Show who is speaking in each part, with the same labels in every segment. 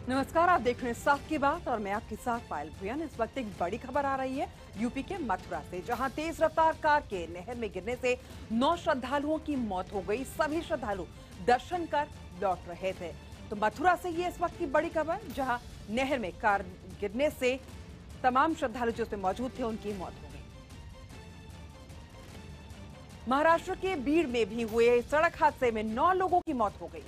Speaker 1: नमस्कार, आप देख रहे हैं साथ की बात और मैं आपके साथ पायल भुयन। इस वक्त एक बड़ी खबर आ रही है यूपी के मथुरा से, जहां तेज रफ्तार कार के नहर में गिरने से 9 श्रद्धालुओं की मौत हो गई। सभी श्रद्धालु दर्शन कर लौट रहे थे। तो मथुरा से ये इस वक्त की बड़ी खबर, जहां नहर में कार गिरने से तमाम श्रद्धालु जो उसमें मौजूद थे उनकी मौत हो गई। महाराष्ट्र के बीड़ में भी हुए सड़क हादसे में 9 लोगों की मौत हो गई।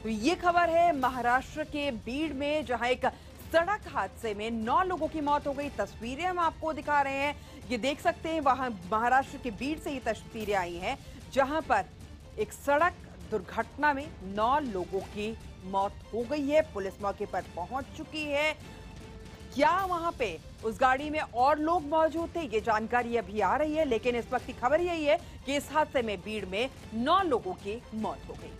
Speaker 1: तो ये खबर है महाराष्ट्र के बीड़ में, जहां एक सड़क हादसे में 9 लोगों की मौत हो गई। तस्वीरें हम आपको दिखा रहे हैं, ये देख सकते हैं। वहां महाराष्ट्र के बीड़ से ये तस्वीरें आई हैं, जहां पर एक सड़क दुर्घटना में 9 लोगों की मौत हो गई है। पुलिस मौके पर पहुंच चुकी है। क्या वहां पे उस गाड़ी में और लोग मौजूद थे, ये जानकारी अभी आ रही है, लेकिन इस वक्त की खबर यही है कि इस हादसे में बीड़ में 9 लोगों की मौत हो गई।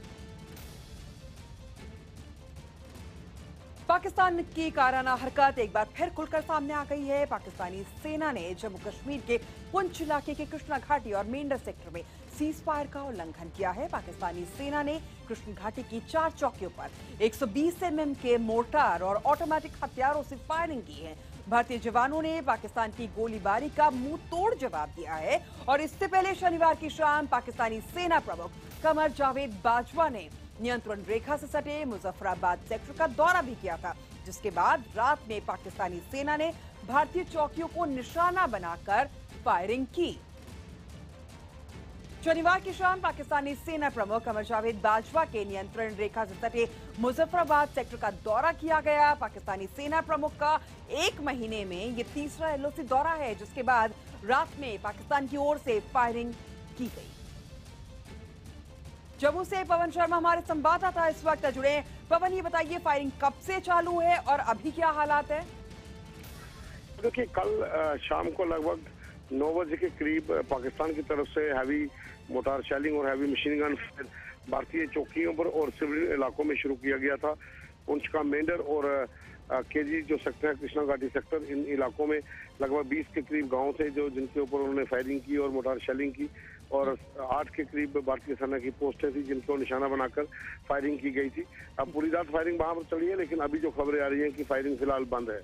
Speaker 1: पाकिस्तान की काराना हरकत एक बार फिर खुलकर सामने आ गई है। पाकिस्तानी सेना ने जम्मू कश्मीर के पुंछ इलाके के कृष्णा घाटी और मेंढर सेक्टर में सीज फायर का उल्लंघन किया है। पाकिस्तानी सेना ने कृष्ण घाटी की 4 चौकियों पर 120 mm के मोर्टार और ऑटोमेटिक हथियारों से फायरिंग की है। भारतीय जवानों ने पाकिस्तान की गोलीबारी का मुंह तोड़ जवाब दिया है। और इससे पहले शनिवार की शाम पाकिस्तानी सेना प्रमुख कमर जावेद बाजवा ने नियंत्रण रेखा से सटे मुजफ्फराबाद सेक्टर का दौरा भी किया था, जिसके बाद रात में पाकिस्तानी सेना ने भारतीय चौकियों को निशाना बनाकर फायरिंग की। शनिवार की शाम पाकिस्तानी सेना प्रमुख कमर जावेद बाजवा के नियंत्रण रेखा से सटे मुजफ्फराबाद सेक्टर का दौरा किया गया। पाकिस्तानी सेना प्रमुख का 1 महीने में ये तीसरा LOC दौरा है, जिसके बाद रात में पाकिस्तान की ओर से फायरिंग की गई। जम्मू से पवन शर्मा हमारे संवाददाता इस वक्त जुड़े। पवन, ये बताइए फायरिंग कब से चालू है और अभी क्या हालात है?
Speaker 2: देखिए, कल शाम को लगभग 9 बजे के करीब पाकिस्तान की तरफ से हैवी मोटार शेलिंग और हैवी मशीन गन भारतीय चौकियों पर और सिविल इलाकों में शुरू किया गया था। पुंछ का मेंढर और केजी जो सेक्टर है, कृष्णा घाटी सेक्टर, इन इलाकों में लगभग 20 के करीब गांव थे जो जिनके ऊपर उन्होंने फायरिंग की और मोटार शेलिंग की। और 8 के करीब भारतीय सेना की पोस्टें थी जिनको निशाना बनाकर फायरिंग की गई थी। अब पूरी रात फायरिंग वहां पर चली है, लेकिन अभी जो खबरें आ रही हैं कि फायरिंग फिलहाल बंद है।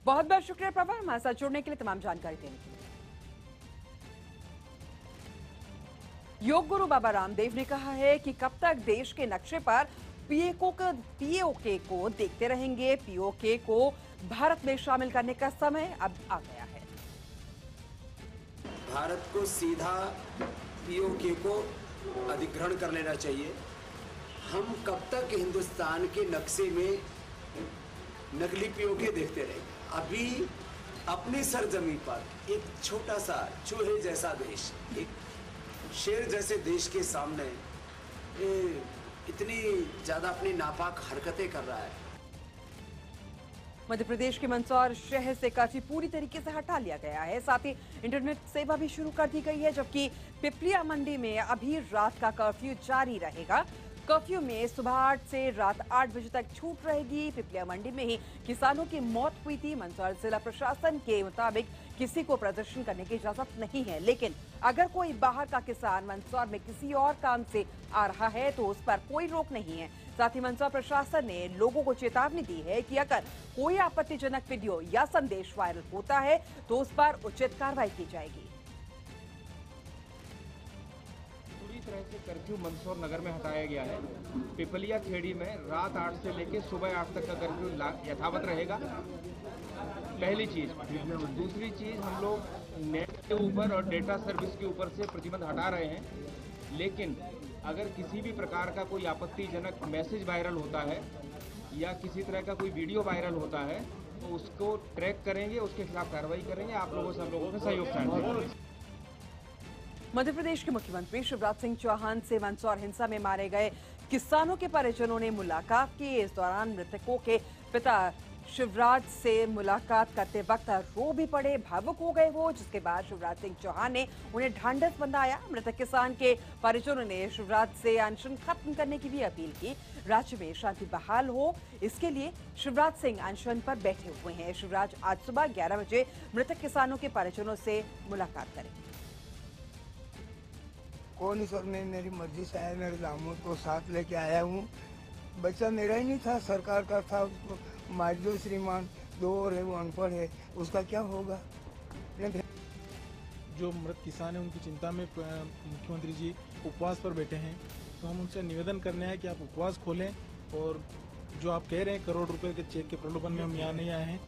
Speaker 1: बहुत बहुत शुक्रिया प्रभा, हमारे साथ जुड़ने के लिए, तमाम जानकारी देने के लिए। योग गुरु बाबा रामदेव ने कहा है कि कब तक देश के नक्शे पर पीओके को देखते रहेंगे। पीओके को भारत में शामिल करने का समय अब आ गया है।
Speaker 3: भारत को सीधा पीओके को अधिग्रहण कर लेना चाहिए। हम कब तक हिंदुस्तान के नक्शे में नकली पीओके देखते रहेंगे? अभी अपनी सरजमी पर एक छोटा सा चूहे जैसा देश, एक शेर जैसे देश के सामने इतनी ज्यादा अपनी नापाक हरकतें कर रहा है।
Speaker 1: मध्य प्रदेश के मंदसौर शहर से कर्फ्यू पूरी तरीके से हटा लिया गया है। साथ ही इंटरनेट सेवा भी शुरू कर दी गई है, जबकि पिपलिया मंडी में अभी रात का कर्फ्यू जारी रहेगा। कर्फ्यू में सुबह 8 से रात 8 बजे तक छूट रहेगी। पिपलिया मंडी में ही किसानों की मौत हुई थी। मंदसौर जिला प्रशासन के मुताबिक किसी को प्रदर्शन करने की इजाजत नहीं है, लेकिन अगर कोई बाहर का किसान मंदसौर में किसी और काम से आ रहा है तो उस पर कोई रोक नहीं है। साथ ही मंदसौर प्रशासन ने लोगों को चेतावनी दी है कि अगर कोई आपत्तिजनक वीडियो या संदेश वायरल होता है तो उस पर उचित कार्रवाई की जाएगी।
Speaker 4: पूरी तरह से कर्फ्यू मंदसौर नगर में हटाया गया है। पिपलिया खेड़ी में रात 8 से लेकर सुबह 8 तक का कर्फ्यू यथावत रहेगा, पहली चीज। दूसरी चीज, हम लोग नेट के ऊपर और डेटा सर्विस के ऊपर से प्रतिबंध हटा रहे हैं, लेकिन अगर किसी भी प्रकार का कोई आपत्तिजनक मैसेज वायरल होता है या किसी तरह का कोई वीडियो वायरल होता है तो उसको ट्रैक करेंगे, उसके खिलाफ कार्रवाई करेंगे। आप लोगों से हम लोगों को सहयोग चाहेंगे।
Speaker 1: मध्य प्रदेश के मुख्यमंत्री शिवराज सिंह चौहान से मंदसौर हिंसा में मारे गए किसानों के परिजनों ने मुलाकात की। इस दौरान मृतकों के पिता शिवराज से मुलाकात करते वक्त रो भी पड़े, भावुक हो गए वो, जिसके बाद शिवराज सिंह चौहान ने उन्हें ढांढस बंधाया। मृतक किसान के परिजनों ने शिवराज से अनशन खत्म करने की भी अपील की। राज्य में शांति बहाल हो, इसके लिए शिवराज सिंह अनशन पर बैठे हुए हैं। शिवराज आज सुबह 11 बजे मृतक किसानों के परिजनों से मुलाकात करेंगे।
Speaker 5: कौन सर, मैं मेरी मर्जी से आया, मेरे दामोद को साथ लेके आया हूँ। बच्चा मेरा ही नहीं था, सरकार का था। उसको मार दो श्रीमान, 2 और है, वो अनपढ़ है, उसका क्या होगा।
Speaker 6: जो मृत किसान है उनकी चिंता में मुख्यमंत्री जी उपवास पर बैठे हैं, तो हम उनसे निवेदन करने हैं कि आप उपवास खोलें। और जो आप कह रहे हैं करोड़ रुपए के चेक के प्रलोभन में हम यहाँ नहीं आए हैं।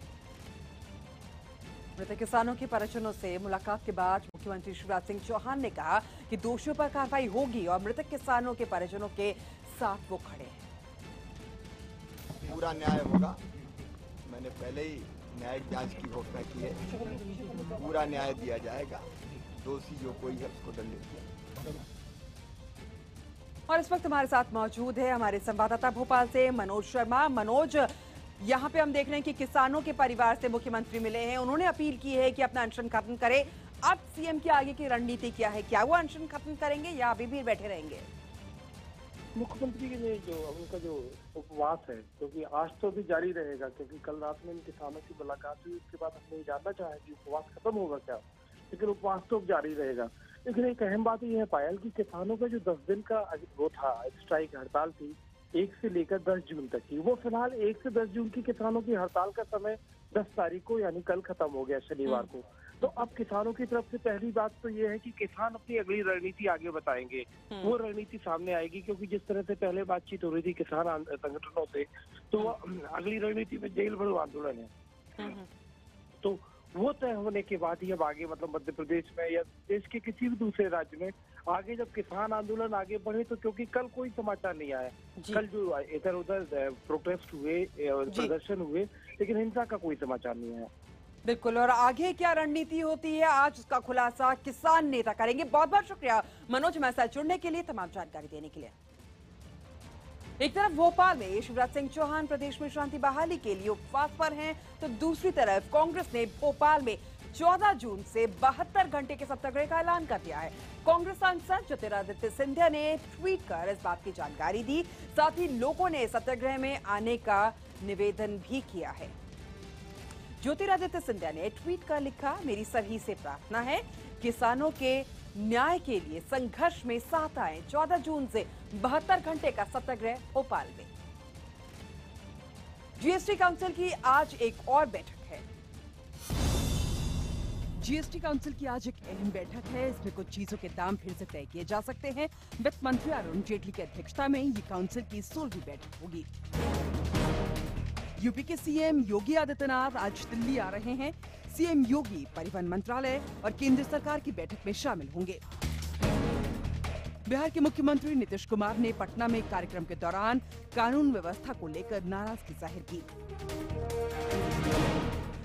Speaker 1: मृतक किसानों के परिजनों से मुलाकात के बाद मुख्यमंत्री शिवराज सिंह चौहान ने कहा कि दोषियों पर कार्रवाई होगी और मृतक किसानों के परिजनों के साथ वो खड़े हैं।
Speaker 7: पूरा न्याय होगा। मैंने पहले ही न्यायिक जांच की घोषणा की है। पूरा न्याय दिया जाएगा। दोषी जो कोई है उसको दंडित किया।
Speaker 1: और इस वक्त हमारे साथ मौजूद है हमारे संवाददाता भोपाल से मनोज शर्मा। मनोज, यहाँ पे हम देख रहे हैं कि किसानों के परिवार से मुख्यमंत्री मिले हैं, उन्होंने अपील की है कि अपना अनशन खत्म करें। अब सीएम की आगे की रणनीति क्या है? क्या वो अनशन खत्म करेंगे या अभी भी बैठे रहेंगे?
Speaker 8: मुख्यमंत्री के लिए जो उनका जो उपवास है, क्योंकि आज तो भी जारी रहेगा, क्योंकि कल रात में इन किसानों की मुलाकात हुई, उसके बाद हमने ये जानना चाहा कि उपवास खत्म होगा क्या, लेकिन उपवास तो जारी रहेगा। लेकिन एक अहम बात यह है पायल की किसानों का जो 10 दिन का वो था स्ट्राइक हड़ताल थी, 1 से लेकर 10 जून तक की, वो फिलहाल 1 से 10 जून की किसानों की हड़ताल का समय 10 तारीख को यानी कल खत्म हो गया, शनिवार को। तो अब किसानों की तरफ से पहली बात तो ये है कि किसान अपनी अगली रणनीति आगे बताएंगे। वो रणनीति सामने आएगी, क्योंकि जिस तरह से पहले बातचीत हो रही थी किसान संगठनों से, तो अगली रणनीति में जेल भरो आंदोलन है। तो वो तय होने के बाद ही अब आगे मतलब मध्य प्रदेश में या देश के किसी भी दूसरे राज्य में आगे जब किसान आंदोलन आगे बढ़े, तो क्योंकि कल कोई समाचार नहीं आया, कल जो इधर उधर प्रोटेस्ट हुए, प्रदर्शन हुए, लेकिन हिंसा का कोई समाचार नहीं आया।
Speaker 1: बिल्कुल, और आगे क्या रणनीति होती है आज उसका खुलासा किसान नेता करेंगे। बहुत बहुत शुक्रिया मनोज, हमारे साथ जुड़ने के लिए, तमाम जानकारी देने के लिए। एक तरफ भोपाल में शिवराज सिंह चौहान प्रदेश में शांति बहाली के लिए उपवास पर हैं, तो दूसरी तरफ कांग्रेस ने भोपाल में 14 जून से 72 घंटे के सत्याग्रह का ऐलान कर दिया है। कांग्रेस सांसद ज्योतिरादित्य सिंधिया ने ट्वीट कर इस बात की जानकारी दी, साथ ही लोगों ने सत्याग्रह में आने का निवेदन भी किया है। ज्योतिरादित्य सिंधिया ने ट्वीट कर लिखा, मेरी सभी से प्रार्थना है किसानों के न्याय के लिए संघर्ष में साथ आए। 14 जून से 72 घंटे का सत्याग्रह भोपाल में। जीएसटी काउंसिल की आज एक और बैठक है। जीएसटी काउंसिल की आज एक अहम बैठक है। इसमें कुछ चीजों के दाम फिर से तय किए जा सकते हैं। वित्त मंत्री अरुण जेटली की अध्यक्षता में ये काउंसिल की 16वीं बैठक होगी। यूपी के सीएम योगी आदित्यनाथ आज दिल्ली आ रहे हैं। सीएम योगी परिवहन मंत्रालय और केंद्र सरकार की बैठक में शामिल होंगे। बिहार के मुख्यमंत्री नीतीश कुमार ने पटना में कार्यक्रम के दौरान कानून व्यवस्था को लेकर नाराजगी जाहिर की।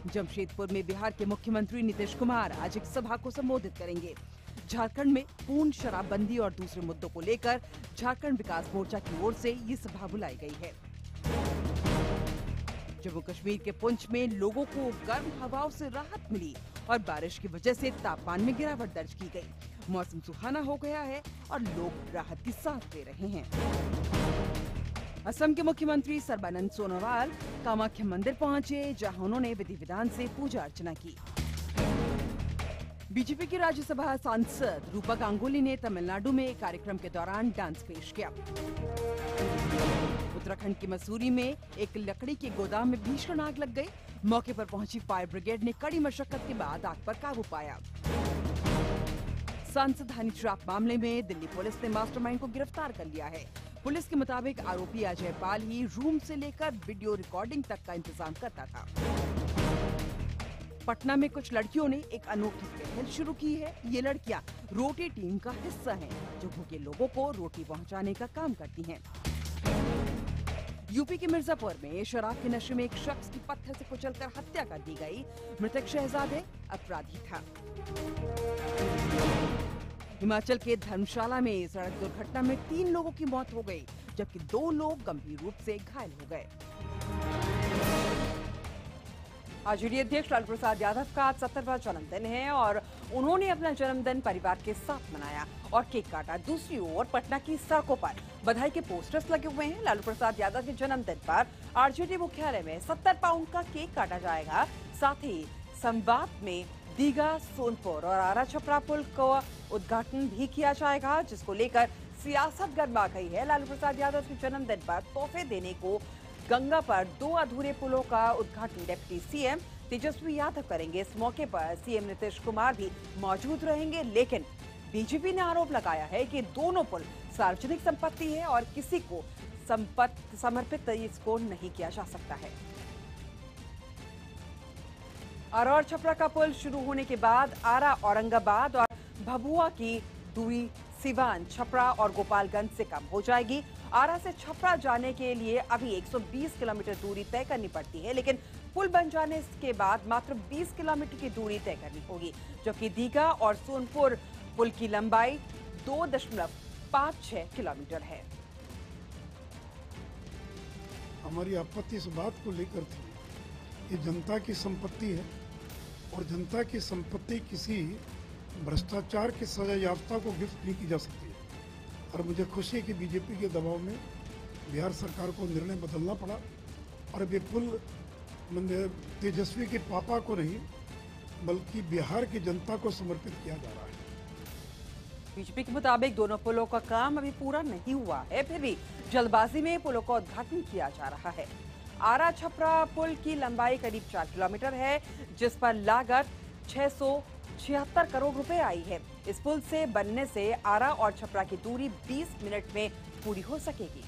Speaker 1: जमशेदपुर में बिहार के मुख्यमंत्री नीतीश कुमार आज एक सभा को संबोधित करेंगे। झारखंड में पूर्ण शराबबंदी और दूसरे मुद्दों को लेकर झारखंड विकास मोर्चा की ओर से ये सभा बुलाई गई है। जम्मू कश्मीर के पुंछ में लोगों को गर्म हवाओं से राहत मिली और बारिश की वजह से तापमान में गिरावट दर्ज की गई। मौसम सुहाना हो गया है और लोग राहत की सांस ले रहे हैं। असम के मुख्यमंत्री सर्बानंद सोनोवाल कामाख्या मंदिर पहुंचे, जहां उन्होंने विधि विधान से पूजा अर्चना की। बीजेपी की राज्यसभा सांसद रूपा गांगुली ने तमिलनाडु में कार्यक्रम के दौरान डांस पेश किया। उत्तराखंड के मसूरी में एक लकड़ी के गोदाम में भीषण आग लग गई। मौके पर पहुंची फायर ब्रिगेड ने कड़ी मशक्कत के बाद आग पर काबू पाया। सांसद हनी ट्रैप मामले में दिल्ली पुलिस ने मास्टरमाइंड को गिरफ्तार कर लिया है। पुलिस के मुताबिक आरोपी अजय पाल ही रूम से लेकर वीडियो रिकॉर्डिंग तक का इंतजाम करता था। पटना में कुछ लड़कियों ने एक अनोखी पहल शुरू की है। ये लड़कियां रोटी टीम का हिस्सा हैं, जो भूखे लोगों को रोटी पहुंचाने का काम करती हैं। यूपी के मिर्जापुर में शराब के नशे में एक शख्स की पत्थर से कुचलकर हत्या कर दी गई। मृतक शहजादे अपराधी था। हिमाचल के धर्मशाला में सड़क दुर्घटना में 3 लोगों की मौत हो गई, जबकि 2 लोग गंभीर रूप से घायल हो गए। आरजेडी अध्यक्ष लालू प्रसाद यादव का आज 70वां जन्मदिन है और उन्होंने अपना जन्मदिन परिवार के साथ मनाया और केक काटा। दूसरी ओर पटना की सड़कों पर बधाई के पोस्टर्स लगे हुए हैं। लालू प्रसाद यादव के जन्मदिन पर आरजेडी मुख्यालय में 70 पाउंड का केक काटा जाएगा। साथ ही संवाद में दीघा, सोनपुर और आरा छपरा पुल का उद्घाटन भी किया जाएगा, जिसको लेकर सियासत गर्मा गई है। लालू प्रसाद यादव के जन्मदिन पर तोहफे देने को गंगा पर 2 अधूरे पुलों का उद्घाटन डिप्टी सीएम तेजस्वी यादव करेंगे। इस मौके पर सीएम नीतीश कुमार भी मौजूद रहेंगे, लेकिन बीजेपी ने आरोप लगाया है कि दोनों पुल सार्वजनिक संपत्ति है और किसी को समर्पित इसको नहीं किया जा सकता है। आरा और छपरा का पुल शुरू होने के बाद आरा, औरंगाबाद और भभुआ की दूरी सिवान, छपरा और गोपालगंज से कम हो जाएगी। आरा से छपरा जाने के लिए अभी 120 किलोमीटर दूरी तय करनी पड़ती है, लेकिन पुल बन जाने के बाद मात्र 20 किलोमीटर की दूरी तय करनी होगी, जबकि दीघा और सोनपुर पुल की लंबाई 2.56 किलोमीटर है।
Speaker 9: हमारी आपत्ति इस बात को लेकर थी कि जनता की संपत्ति है और जनता की संपत्ति किसी भ्रष्टाचार की सजा याफ्ता को गिफ्ट नहीं की जा सकती है। और मुझे खुशी है कि बीजेपी के दबाव में बिहार सरकार को निर्णय बदलना पड़ा और अब ये पुल तेजस्वी के पापा को नहीं बल्कि बिहार की जनता को समर्पित किया जा रहा है।
Speaker 1: बीजेपी के मुताबिक दोनों पुलों का काम अभी पूरा नहीं हुआ है, फिर भी जल्दबाजी में पुलों का उद्घाटन किया जा रहा है। आरा छपरा पुल की लंबाई करीब 4 किलोमीटर है, जिस पर लागत 676 करोड़ रुपए आई है। इस पुल से बनने से आरा और छपरा की दूरी 20 मिनट में पूरी हो सकेगी।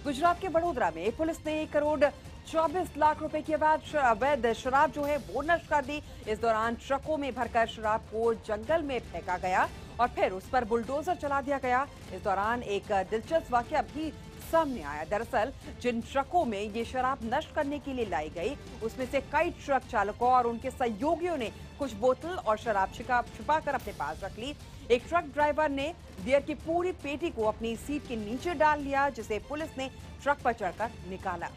Speaker 1: गुजरात के वडोदरा में पुलिस ने 1 करोड़ 24 लाख रुपए की अवैध शराब जो है वो नष्ट कर दी। इस दौरान ट्रकों में भरकर शराब को जंगल में फेंका गया और फिर उस पर बुलडोजर चला दिया गया। इस दौरान एक दिलचस्प वाकया भी सामने आया। दरअसल जिन ट्रकों में ये शराब नष्ट करने के लिए लाई गई, उसमें से कई ट्रक चालकों और उनके सहयोगियों ने कुछ बोतल और शराब छिपाकर अपने पास रख ली। एक ट्रक ड्राइवर ने बियर की पूरी पेटी को अपनी सीट के नीचे डाल लिया, जिसे पुलिस ने ट्रक पर चढ़कर निकाला।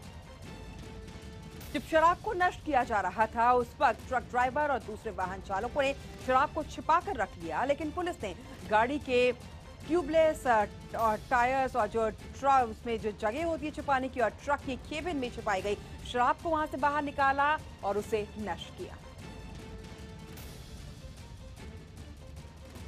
Speaker 1: जब शराब को नष्ट किया जा रहा था, उस वक्त ट्रक ड्राइवर और दूसरे वाहन चालकों ने शराब को छिपाकर रख लिया, लेकिन पुलिस ने गाड़ी के ट्यूबलेस टायर्स और जो ट्रक उसमें जो जगह होती है छिपाने की और ट्रक की केबिन में छिपाई गई शराब को वहां से बाहर निकाला और उसे नष्ट किया।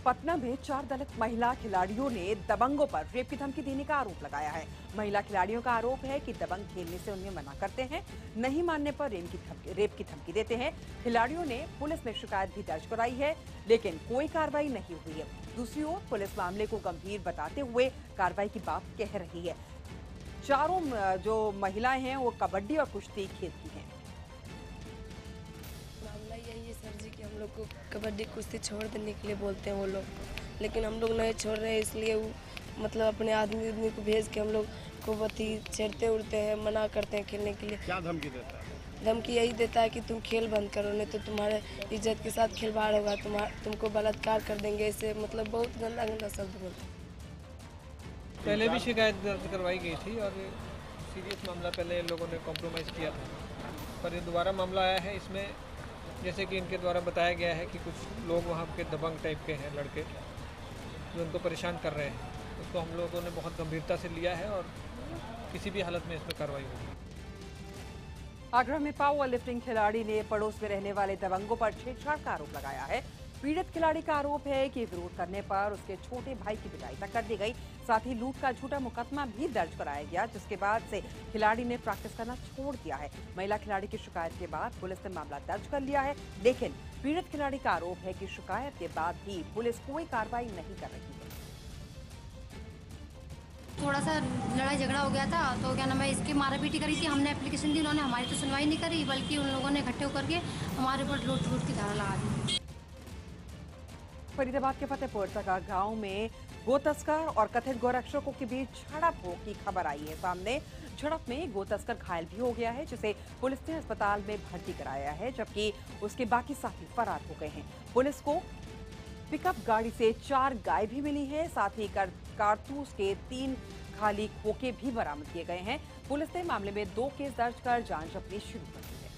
Speaker 1: पटना में 4 दलित महिला खिलाड़ियों ने दबंगों पर रेप की धमकी देने का आरोप लगाया है। महिला खिलाड़ियों का आरोप है कि दबंग खेलने से उन्हें मना करते हैं, नहीं मानने पर रेप की धमकी देते हैं। खिलाड़ियों ने पुलिस में शिकायत भी दर्ज कराई है, लेकिन कोई कार्रवाई नहीं हुई है। दूसरी ओर पुलिस मामले को गंभीर बताते हुए कार्रवाई की बात कह रही है। चारों जो महिलाएं हैं वो कबड्डी और कुश्ती खेलती हैं।
Speaker 10: मामला यही है सर जी कि हम लोग को कबड्डी कुश्ती छोड़ देने के लिए बोलते हैं वो लोग, लेकिन हम लोग नहीं छोड़ रहे हैं, इसलिए वो मतलब अपने आदमी को भेज के हम लोग को बती छेड़ते उड़ते हैं, मना करते हैं खेलने के लिए।
Speaker 11: क्या धमकी देता है?
Speaker 10: धमकी यही देता है कि तुम खेल बंद करो, नहीं तो तुम्हारे इज्जत के साथ खिलवाड़ होगा, तुमको बलात्कार कर देंगे, ऐसे मतलब बहुत गंदा गंदा शब्द बोलते हैं।
Speaker 12: पहले भी शिकायत दर्ज करवाई गई थी और सीरियस मामला पहले इन लोगों ने कॉम्प्रोमाइज़ किया था, पर ये दोबारा मामला आया है। इसमें जैसे कि इनके द्वारा बताया गया है कि कुछ लोग वहाँ के दबंग टाइप के हैं लड़के जो उनको परेशान कर रहे हैं, उसको हम लोगों ने बहुत गंभीरता से लिया है और किसी भी हालत में इसमें कार्रवाई होगी।
Speaker 1: आगरा में पावर लिफ्टिंग खिलाड़ी ने पड़ोस में रहने वाले दबंगों पर छेड़छाड़ का आरोप लगाया है। पीड़ित खिलाड़ी का आरोप है कि विरोध करने पर उसके छोटे भाई की पिटाई तक कर दी गई, साथ ही लूट का झूठा मुकदमा भी दर्ज कराया गया, जिसके बाद से खिलाड़ी ने प्रैक्टिस करना छोड़ दिया है। महिला खिलाड़ी की शिकायत के बाद पुलिस ने मामला दर्ज कर लिया है, लेकिन पीड़ित खिलाड़ी का आरोप है कि शिकायत के बाद भी पुलिस कोई कार्रवाई नहीं कर रही है।
Speaker 13: थोड़ा सा लड़ाई झगड़ा हो गया था, तो क्या नाम है इसकी मारापीटी करी थी, हमने एप्लीकेशन दी, उन्होंने हमारी तो सुनवाई नहीं करी, बल्कि उन लोगों ने इकट्ठे होकर के हमारे ऊपर लूट की धारा लगा दी।
Speaker 1: फरीदाबाद के फतेहपुर तका गांव में गो तस्कर और कथित गोरक्षकों के बीच झड़प की खबर आई है सामने। झड़प में गो तस्कर घायल भी हो गया है, जिसे पुलिस ने अस्पताल में भर्ती कराया है, जबकि उसके बाकी साथी फरार हो गए हैं। पुलिस को पिकअप गाड़ी से 4 गाय भी मिली है, साथ ही कारतूस के 3 खाली खोखे भी बरामद किए गए हैं। पुलिस ने मामले में 2 केस दर्ज कर जांच अपनी शुरू कर दी है।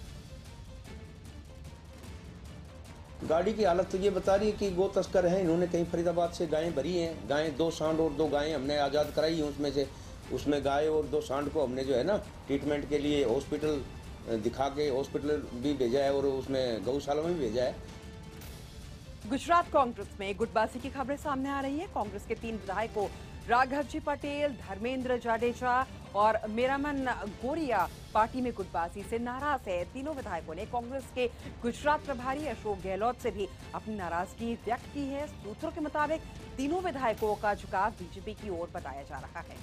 Speaker 11: गाड़ी की हालत तो ये बता रही है कि गो तस्कर हैं, इन्होंने कहीं फरीदाबाद से गायें भरी हैं। गायें 2 सांड और 2 गायें हमने आज़ाद कराई हैं उसमें से। उसमें गाय और 2 सांड को हमने जो है ना ट्रीटमेंट के लिए हॉस्पिटल दिखा के हॉस्पिटल भी भेजा है और उसमें गौशाला में भी भेजा है।
Speaker 1: गुजरात कांग्रेस में गुटबाजी की खबरें सामने आ रही है। कांग्रेस के 3 विधायकों राघवजी पटेल, धर्मेंद्र जाडेजा और मेरामन गोरिया पार्टी में गुटबाजी से नाराज है। तीनों विधायकों ने कांग्रेस के गुजरात प्रभारी अशोक गहलोत से भी अपनी नाराजगी व्यक्त की है। सूत्रों के मुताबिक तीनों विधायकों का झुकाव बीजेपी की ओर बताया जा रहा है।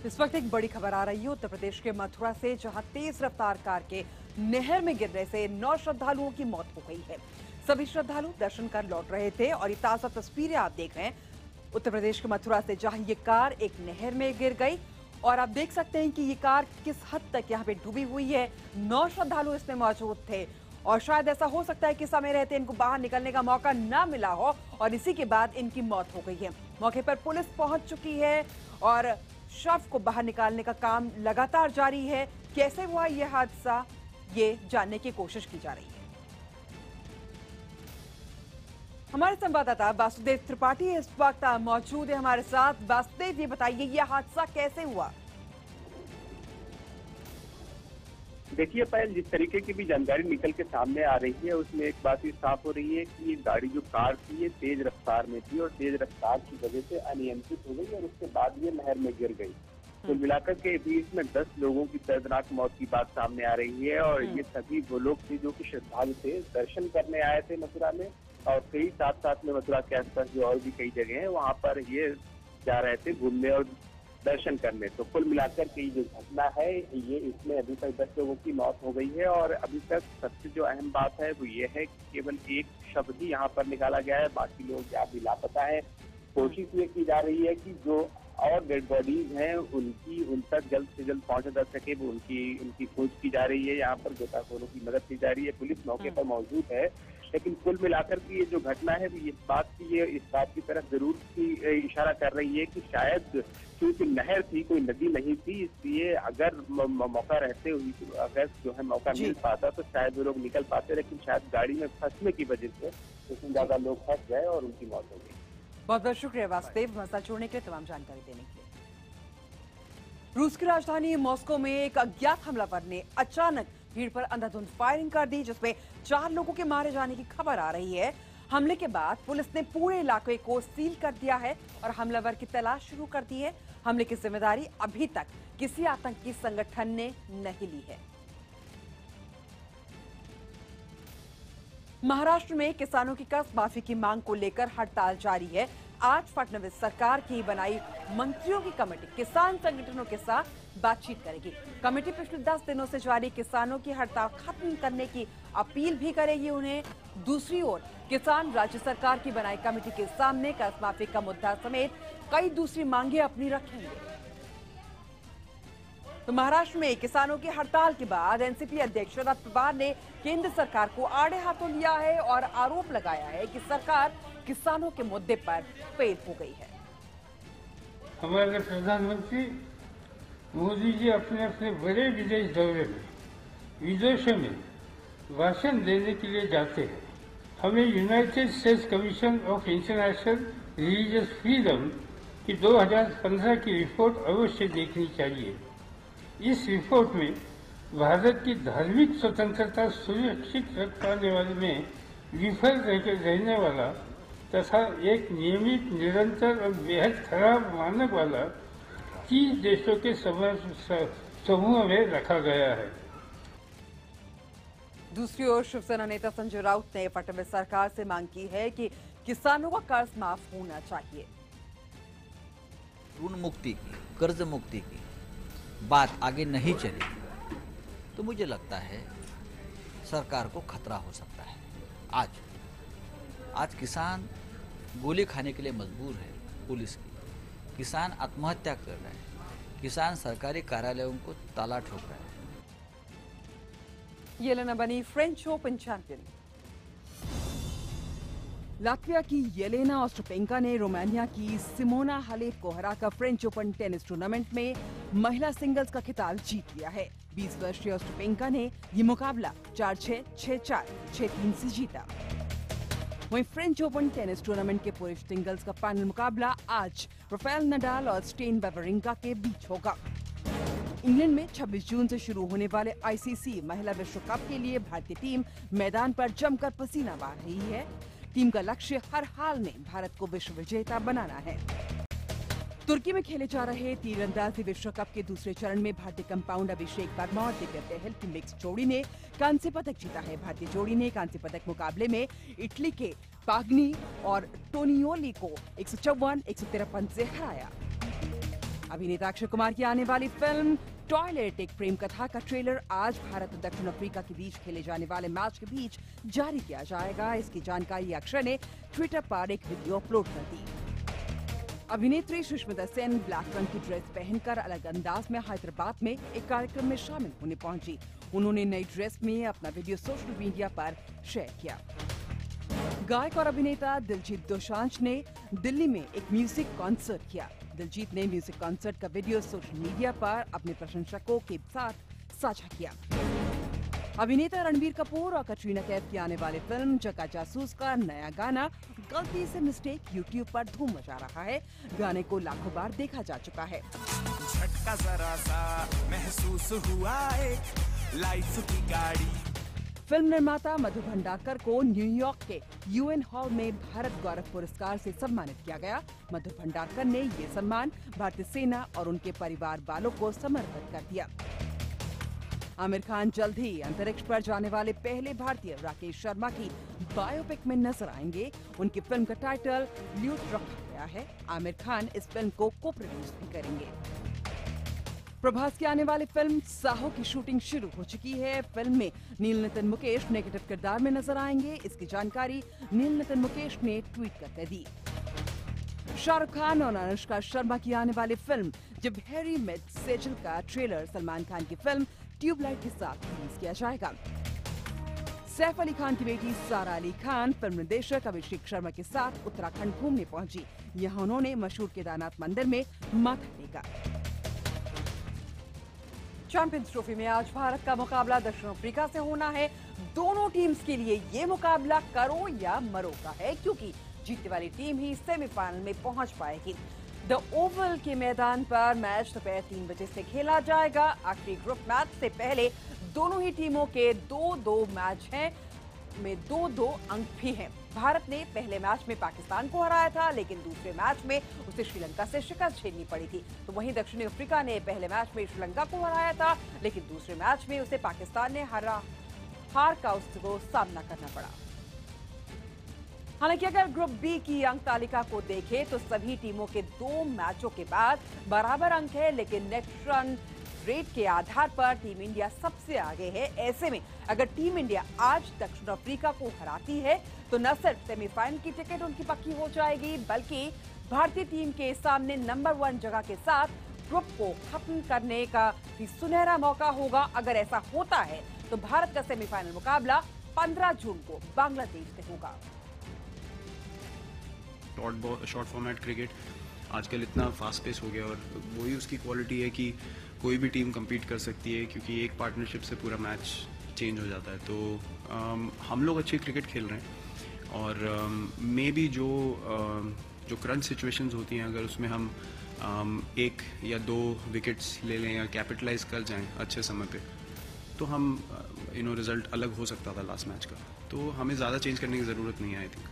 Speaker 1: इस वक्त एक बड़ी खबर आ रही है उत्तर प्रदेश के मथुरा से, जहां तेज रफ्तार कार के नहर में गिरने से 9 श्रद्धालुओं की मौत हो गई है। सभी श्रद्धालु दर्शन कर लौट रहे थे और ये ताजा तस्वीरें आप देख रहे हैं उत्तर प्रदेश के मथुरा से, जहां ये कार एक नहर में गिर गई और आप देख सकते हैं कि ये कार किस हद तक यहाँ पे डूबी हुई है। 9 श्रद्धालु इसमें मौजूद थे और शायद ऐसा हो सकता है कि समय रहते इनको बाहर निकलने का मौका ना मिला हो और इसी के बाद इनकी मौत हो गई है। मौके पर पुलिस पहुंच चुकी है और शव को बाहर निकालने का काम लगातार जारी है। कैसे हुआ यह हादसा, ये जानने की कोशिश की जा रही है। हमारे संवाददाता वासुदेव त्रिपाठी इस वक्त मौजूद है हमारे साथ। वासुदेव, ये बताइए यह हादसा कैसे हुआ?
Speaker 14: देखिए पायल, जिस तरीके की भी जानकारी निकल के सामने आ रही है उसमें एक बात ही साफ हो रही है कि ये गाड़ी जो कार थी ये तेज रफ्तार में थी और तेज रफ्तार की वजह से अनियंत्रित हो गई और उसके बाद ये नहर में गिर गई। तो मिलाकर के बीच में 10 लोगों की दर्दनाक मौत की बात सामने आ रही है और ये सभी वो लोग थे जो कि श्रद्धालु थे, दर्शन करने आए थे मथुरा में और कई साथ में मथुरा के आसपास जो और भी कई जगह है वहाँ पर ये जा रहे थे घूमने और दर्शन करने। तो कुल मिलाकर के जो घटना है ये इसमें अभी तक 10 लोगों की मौत हो गई है और अभी तक सबसे जो अहम बात है वो ये है कि केवल एक शव ही यहाँ पर निकाला गया है, बाकी लोग यहाँ भी लापता है। कोशिश ये की जा रही है कि जो और डेड बॉडीज हैं उन तक जल्द से जल्द पहुंचा जा सके, वो उनकी खोज की जा रही है। यहाँ पर गोताखोरों की मदद की जा रही है, पुलिस मौके पर मौजूद है। लेकिन कुल मिलाकर की ये जो घटना है ये इस बात की तरफ जरूर इशारा कर रही है कि शायद क्योंकि नहर थी, कोई नदी नहीं थी, इसलिए अगर मौका रहते हुए अगर जो है मौका मिल पाता तो शायद वो लोग निकल पाते, लेकिन शायद गाड़ी में फंसने की वजह से उसमें ज्यादा लोग फंस गए और उनकी मौत हो गई।
Speaker 1: बहुत बहुत शुक्रिया वासुदेव, मसला छोड़ने के लिए, तमाम जानकारी देने के लिए। रूस की राजधानी मॉस्को में एक अज्ञात हमलावर ने अचानक भीड़ पर अंधाधुंध फायरिंग कर दी, जिसमें 4 लोगों के मारे जाने की खबर आ रही है। हमले के बाद पुलिस ने पूरे इलाके को सील कर दिया है और हमलावर की तलाश शुरू कर दी है। हमले की जिम्मेदारी अभी तक किसी आतंकी संगठन ने नहीं ली है। महाराष्ट्र में किसानों की कर्ज माफी की मांग को लेकर हड़ताल जारी है। आज फडणवीस सरकार की बनाई मंत्रियों की कमेटी किसान संगठनों के साथ बातचीत करेगी। कमेटी पिछले 10 दिनों से जारी किसानों की हड़ताल खत्म करने की अपील भी करेगी उन्हें। दूसरी ओर किसान राज्य सरकार की बनाई कमेटी के सामने कर्ज माफी का मुद्दा समेत कई दूसरी मांगे अपनी रखेंगे। तो महाराष्ट्र में किसानों की हड़ताल के बाद एनसीपी अध्यक्ष शरद पवार ने केंद्र सरकार को आड़े हाथों लिया है और आरोप लगाया है कि सरकार किसानों के मुद्दे पर फेल हो गई है।
Speaker 15: हमारे प्रधानमंत्री मोदी जी अपने बड़े विदेश दौरे में विदेशों में भाषण देने के लिए जाते हैं। हमें United states commission of international religious freedom की 2015 की रिपोर्ट अवश्य देखनी चाहिए। इस रिपोर्ट में भारत की धार्मिक स्वतंत्रता सुरक्षित रख पाने वाले में विफल रहने वाला तथा एक नियमित, निरंतर और बेहद खराब मानक वाला 30 देशों के समूह में रखा गया है।
Speaker 1: दूसरी ओर शिवसेना नेता संजय राउत ने फडणवीस सरकार से मांग की है कि किसानों का कर्ज माफ होना चाहिए।
Speaker 16: ऋण मुक्ति की, कर्ज मुक्ति की बात आगे नहीं चलेगी तो मुझे लगता है सरकार को खतरा हो सकता है। आज किसान गोली खाने के लिए मजबूर है पुलिस की, किसान आत्महत्या कर रहा है, किसान सरकारी कार्यालयों को ताला ठोक रहा है।
Speaker 1: येलेना बनी फ्रेंच ओपन चैंपियन। लात्विया की येलेना ओस्टापेंको ने रोमानिया की सिमोना हालेप को हराकर फ्रेंच ओपन टेनिस टूर्नामेंट में महिला सिंगल्स का खिताब जीत लिया है। 20 वर्षीय ओस्टापेंको ने ये मुकाबला 4-6, 6-4, 6-3 से जीता। वहीं फ्रेंच ओपन टेनिस टूर्नामेंट के पुरुष सिंगल्स का फाइनल मुकाबला आज राफेल नडाल और स्टेन वेवरिंका के बीच होगा। इंग्लैंड में 26 जून से शुरू होने वाले आईसीसी महिला विश्व कप के लिए भारतीय टीम मैदान पर जमकर पसीना बहा रही है। टीम का लक्ष्य हर हाल में भारत को विश्व विजेता बनाना है। तुर्की में खेले जा रहे तीरंदाजी विश्व कप के दूसरे चरण में भारतीय कंपाउंड अभिषेक वर्मा और दिव्या चहल की मिक्स जोड़ी ने कांस्य पदक जीता है। भारतीय जोड़ी ने कांस्य पदक मुकाबले में इटली के पागनी और टोनियोली को 154-153 से हराया। अभिनेता अक्षय कुमार की आने वाली फिल्म टॉयलेट एक प्रेम कथा का ट्रेलर आज भारत और दक्षिण अफ्रीका के बीच खेले जाने वाले मैच के बीच जारी किया जाएगा। इसकी जानकारी अक्षय ने ट्विटर पर एक वीडियो अपलोड कर दी। अभिनेत्री सुष्मिता सेन ब्लैक रंग की ड्रेस पहनकर अलग अंदाज में हैदराबाद में एक कार्यक्रम में शामिल होने पहुंची। उन्होंने नई ड्रेस में अपना वीडियो सोशल मीडिया पर शेयर किया। गायक और अभिनेता दिलजीत दोसांझ ने दिल्ली में एक म्यूजिक कॉन्सर्ट किया। दिलजीत ने म्यूजिक कॉन्सर्ट का वीडियो सोशल मीडिया पर अपने प्रशंसकों के साथ साझा किया। अभिनेता रणबीर कपूर और कटरीना कैफ की आने वाली फिल्म जग्गा जासूस का नया गाना गलती से मिस्टेक यूट्यूब पर धूम मचा रहा है। गाने को लाखों बार देखा जा चुका है।
Speaker 17: झटका जरा सा महसूस हुआ एक लाइफ की गाड़ी।
Speaker 1: फिल्म निर्माता मधु भंडारकर को न्यूयॉर्क के यूएन हॉल में भारत गौरव पुरस्कार से सम्मानित किया गया। मधु भंडारकर ने ये सम्मान भारतीय सेना और उनके परिवार वालों को समर्पित कर दिया। आमिर खान जल्द ही अंतरिक्ष पर जाने वाले पहले भारतीय राकेश शर्मा की बायोपिक में नजर आएंगे। उनकी फिल्म का टाइटल ल्यूट रखा गया है। आमिर खान इस फिल्म को को प्रोड्यूस भी करेंगे। प्रभास की आने वाली फिल्म साहो की शूटिंग शुरू हो चुकी है। फिल्म में नील नितिन मुकेश नेगेटिव किरदार में नजर आएंगे। इसकी जानकारी नील नितिन मुकेश ने ट्वीट करके दी। शाहरुख खान और अनुष्का शर्मा की आने वाली फिल्म जब हैरी मेट सेजल का ट्रेलर सलमान खान की फिल्म ट्यूबलाइट के साथ रिलीज किया जाएगा। सैफ अली खान की बेटी सारा अली खान फिल्म निर्देशक अभिषेक शर्मा के साथ उत्तराखंड घूमने पहुंची। यहां उन्होंने मशहूर केदारनाथ मंदिर में माथा टेका। चैंपियंस ट्रॉफी में आज भारत का मुकाबला दक्षिण अफ्रीका से होना है। दोनों टीम्स के लिए ये मुकाबला करो या मरो का है, क्योंकि जीतने वाली टीम ही सेमीफाइनल में पहुंच पाएगी। द ओवल के मैदान पर मैच दोपहर 3 बजे से खेला जाएगा। आखिरी ग्रुप मैच से पहले दोनों ही टीमों के 2-2 मैच हैं में 2-2 अंक भी हैं। भारत ने पहले मैच में पाकिस्तान को हराया था, लेकिन दूसरे मैच में उसे श्रीलंका से शिकस्त झेलनी पड़ी थी। तो वहीं दक्षिणी अफ्रीका ने पहले मैच में श्रीलंका को हराया था, लेकिन दूसरे मैच में उसे पाकिस्तान ने हार का उसको सामना करना पड़ा। हालांकि अगर ग्रुप बी की अंक तालिका को देखें तो सभी टीमों के 2 मैचों के बाद बराबर अंक है, लेकिन नेट रन रेट के आधार पर टीम इंडिया सबसे आगे है। ऐसे में अगर टीम इंडिया आज दक्षिण अफ्रीका को हराती है तो न सिर्फ सेमीफाइनल की टिकट उनकी पक्की हो जाएगी, बल्कि भारतीय टीम के सामने नंबर 1 जगह के साथ ग्रुप को खत्म करने का भी सुनहरा मौका होगा। अगर ऐसा होता है तो भारत का सेमीफाइनल मुकाबला 15 जून को बांग्लादेश से होगा।
Speaker 18: शॉर्ट फॉर्मेट क्रिकेट आजकल इतना फास्ट पेस हो गया और वही उसकी क्वालिटी है कि कोई भी टीम compete कर सकती है, क्योंकि एक पार्टनरशिप से पूरा मैच चेंज हो जाता है। तो हम लोग अच्छी क्रिकेट खेल रहे हैं और मे बी जो करंट सिचुएशंस होती हैं, अगर उसमें हम 1 या 2 विकेट्स ले लें या कैपिटलाइज कर जाएं अच्छे समय पे, तो हम रिजल्ट अलग हो सकता था लास्ट मैच का। तो हमें ज़्यादा चेंज करने की ज़रूरत नहीं है, आई थिंक।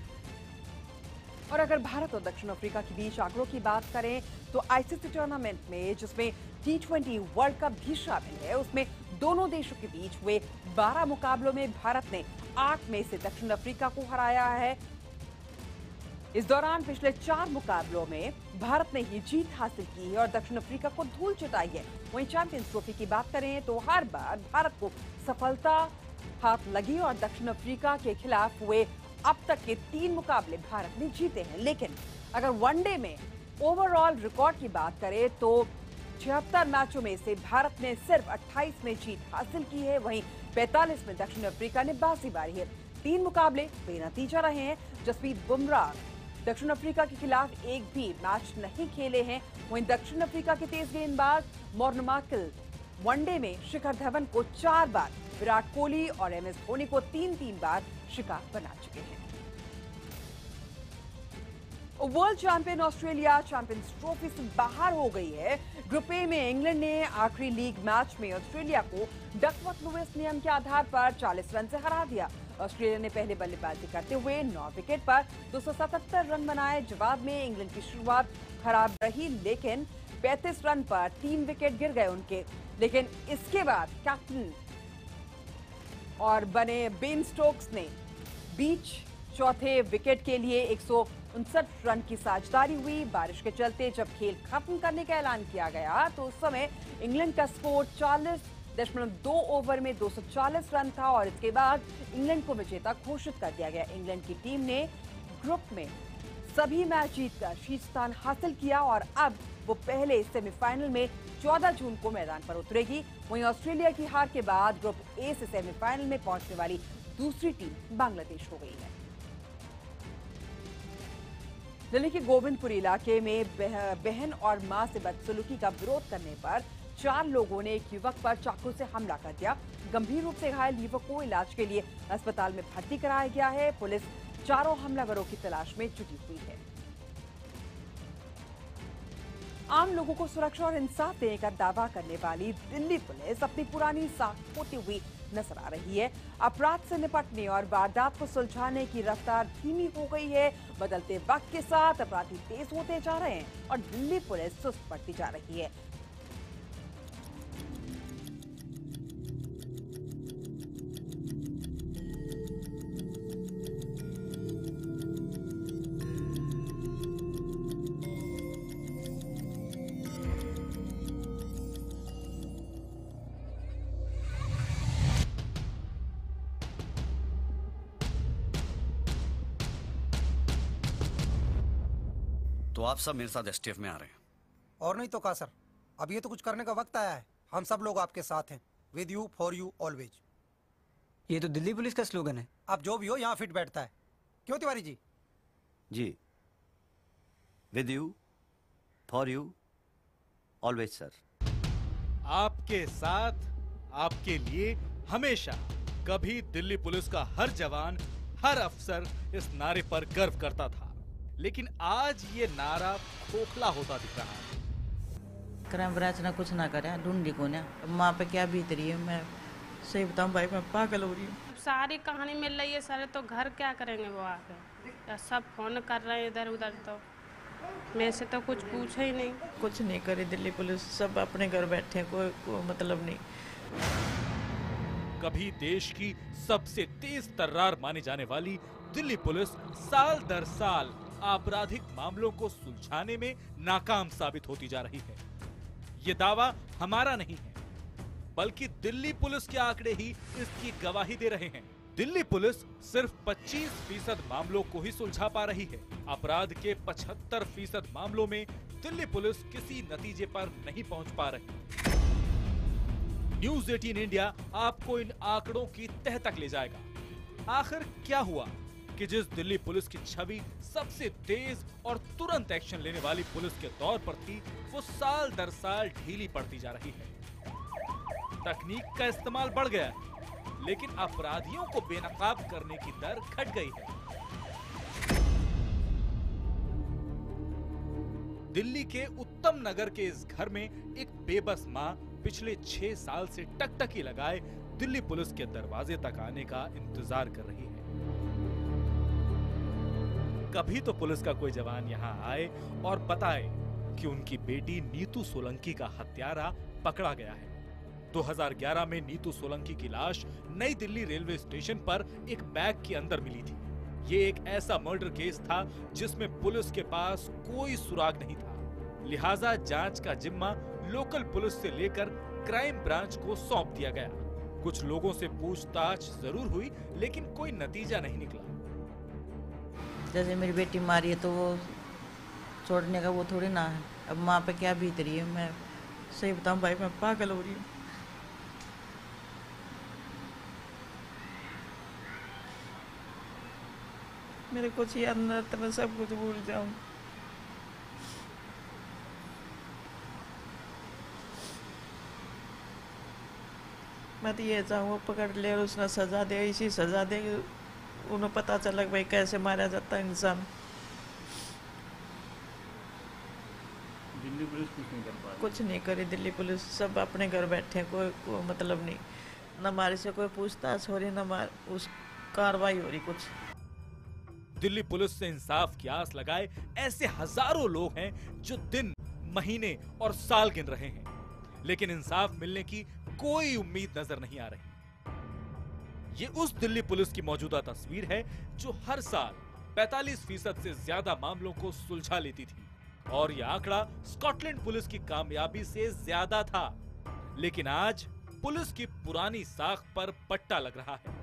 Speaker 1: और अगर भारत और दक्षिण अफ्रीका के बीच आंकड़ों की बात करें तो आईसीसी टूर्नामेंट में, जिसमें T20 वर्ल्ड कप भी शामिल है, उसमें दोनों देशों के बीच हुए 12 मुकाबलों में भारत ने 8 में से दक्षिण अफ्रीका को हराया है। इस दौरान पिछले 4 मुकाबलों में भारत ने ये जीत हासिल की है और दक्षिण अफ्रीका को धूल चटाई है। वहीं चैंपियंस ट्रॉफी की बात करें तो हर बार भारत को सफलता हाथ लगी और दक्षिण अफ्रीका के खिलाफ हुए अब तक के 3 मुकाबले भारत ने जीते हैं। लेकिन अगर वनडे में ओवरऑल रिकॉर्ड की बात करें तो 76 मैचों में से भारत ने सिर्फ 28 में जीत हासिल की है। वहीं 45 में दक्षिण अफ्रीका ने बाजी मारी है। 3 मुकाबले बेनतीजा रहे हैं। जसप्रीत बुमराह दक्षिण अफ्रीका के खिलाफ एक भी मैच नहीं खेले हैं। वहीं दक्षिण अफ्रीका के तेज गेंदबाज मॉर्नमार्कल वनडे में शिखर धवन को 4 बार, विराट कोहली और MS धोनी को 3-3 बार शिकार बना चुके हैं। World champion Australia champions trophy से बाहर हो गई है। ग्रुप ए में इंग्लैंड ने आखिरी लीग मैच में ऑस्ट्रेलिया को डकवर्थ लुईस नियम के आधार पर 40 रन से हरा दिया। ऑस्ट्रेलिया ने पहले बल्लेबाजी करते हुए 9 विकेट पर 277 रन बनाए। जवाब में इंग्लैंड की शुरुआत खराब रही, लेकिन 35 रन पर 3 विकेट गिर गए उनके। लेकिन इसके बाद कैप्टन और बने बेन स्टोक्स ने बीच चौथे विकेट के लिए 159 रन की साझेदारी हुई। बारिश के चलते जब खेल खत्म करने का ऐलान किया गया तो उस समय इंग्लैंड का स्कोर 40.2 ओवर में 240 रन था और इसके बाद इंग्लैंड को विजेता घोषित कर दिया गया। इंग्लैंड की टीम ने ग्रुप में सभी मैच जीतकर शीर्ष स्थान हासिल किया और अब वो पहले सेमीफाइनल में 14 जून को मैदान पर उतरेगी। वहीं ऑस्ट्रेलिया की हार के बाद ग्रुप ए से सेमीफाइनल में पहुंचने वाली दूसरी टीम बांग्लादेश हो गई है। दिल्ली के गोविंदपुरी इलाके में बहन और मां से बदसलूकी का विरोध करने पर 4 लोगों ने एक युवक पर चाकू से हमला कर दिया। गंभीर रूप से घायल युवक को इलाज के लिए अस्पताल में भर्ती कराया गया है। पुलिस चारों हमलावरों की तलाश में जुटी हुई है। आम लोगों को सुरक्षा और इंसाफ देने का दावा करने वाली दिल्ली पुलिस अपनी पुरानी साख खोती हुई नजर आ रही है। अपराध से निपटने और वारदात को सुलझाने की रफ्तार धीमी हो गई है। बदलते वक्त के साथ अपराधी तेज होते जा रहे हैं और दिल्ली पुलिस सुस्त पड़ती जा रही है।
Speaker 19: तो आप सब मेरे साथ STF में आ रहे हैं?
Speaker 20: और नहीं तो क्या सर, अब ये तो कुछ करने का वक्त आया है। हम सब लोग आपके साथ हैं, with you for you always.
Speaker 21: ये तो दिल्ली पुलिस का स्लोगन है।
Speaker 20: आप जो भी हो यहाँ फिट बैठता है, क्यों तिवारी जी?
Speaker 19: जी, with you for you always sir.
Speaker 22: आपके साथ, आपके लिए हमेशा। कभी दिल्ली पुलिस का हर जवान, हर अफसर इस नारे पर गर्व करता था, लेकिन आज ये नारा खोखला होता दिख रहा है।
Speaker 23: क्राइम ब्रांच ना कुछ ना करे, ढूंढी को ना। माँ पे क्या बीत रही है, मैं सही बताऊं भाई, मैं पागल हो रही हूँ।
Speaker 24: सारी कहानी मिल रही है सारे, तो घर क्या करेंगे वो आके? सब फोन कर रहे हैं इधर उधर, तो मेरे से तो कुछ पूछा ही नहीं।
Speaker 23: कुछ नहीं करे दिल्ली पुलिस, सब अपने घर बैठे, कोई मतलब नहीं।
Speaker 22: कभी देश की सबसे तेज तर्रार मानी जाने वाली दिल्ली पुलिस साल दर साल आपराधिक मामलों को सुलझाने में नाकाम साबित होती जा रही है। ये दावा हमारा नहीं है, बल्कि दिल्ली पुलिस के आंकड़े ही इसकी गवाही दे रहे हैं। दिल्ली पुलिस सिर्फ 25% मामलों को ही सुलझा पा रही है। अपराध के 75% मामलों में दिल्ली पुलिस किसी नतीजे पर नहीं पहुंच पा रही। न्यूज़ 18 इंडिया आपको इन आंकड़ों की तह तक ले जाएगा। आखिर क्या हुआ कि जिस दिल्ली पुलिस की छवि सबसे तेज और तुरंत एक्शन लेने वाली पुलिस के तौर पर थी, वो साल दर साल ढीली पड़ती जा रही है। तकनीक का इस्तेमाल बढ़ गया है, लेकिन अपराधियों को बेनकाब करने की दर घट गई है। दिल्ली के उत्तम नगर के इस घर में एक बेबस मां पिछले 6 साल से टकटकी लगाए दिल्ली पुलिस के दरवाजे तक आने का इंतजार कर रही है। कभी तो पुलिस का कोई जवान यहाँ आए और बताए कि उनकी बेटी नीतू सोलंकी का हत्यारा पकड़ा गया है। 2011 में नीतू सोलंकी की लाश नई दिल्ली रेलवे स्टेशन पर एक बैग के अंदर मिली थी। ये एक ऐसा मर्डर केस था जिसमें पुलिस के पास कोई सुराग नहीं था, लिहाजा जांच का जिम्मा लोकल पुलिस से लेकर क्राइम ब्रांच को सौंप दिया गया। कुछ लोगों से पूछताछ जरूर हुई, लेकिन कोई नतीजा नहीं निकला।
Speaker 23: जैसे मेरी बेटी मारी है तो वो छोड़ने का वो थोड़ी ना है। अब माँ पे क्या बीत रही है, मैं सही बताऊं भाई, मैं पागल हो रही हूँ। मेरे कुछ याद न रहता, मैं सब कुछ भूल जाऊं। मैं तो ये चाहूँ पकड़ ले और उसने सजा दे, इसी सजा दे, उन्हें पता चला कि भाई कैसे मारा जाता है इंसान।
Speaker 2: दिल्ली पुलिस कुछ नहीं कर पा रही।
Speaker 23: कुछ नहीं करी दिल्ली पुलिस, सब अपने घर बैठे, कोई मतलब नहीं, न हमारे से कोई पूछताछ हो रही, न उस कार्रवाई हो रही कुछ।
Speaker 22: दिल्ली पुलिस से इंसाफ की आस लगाए ऐसे हजारों लोग हैं जो दिन, महीने और साल गिन रहे हैं, लेकिन इंसाफ मिलने की कोई उम्मीद नजर नहीं आ रही। ये उस दिल्ली पुलिस की मौजूदा तस्वीर है जो हर साल 45% से ज्यादा मामलों को सुलझा लेती थी, और यह आंकड़ा स्कॉटलैंड पुलिस की कामयाबी से ज्यादा था। लेकिन आज पुलिस की पुरानी साख पर पट्टा लग रहा है।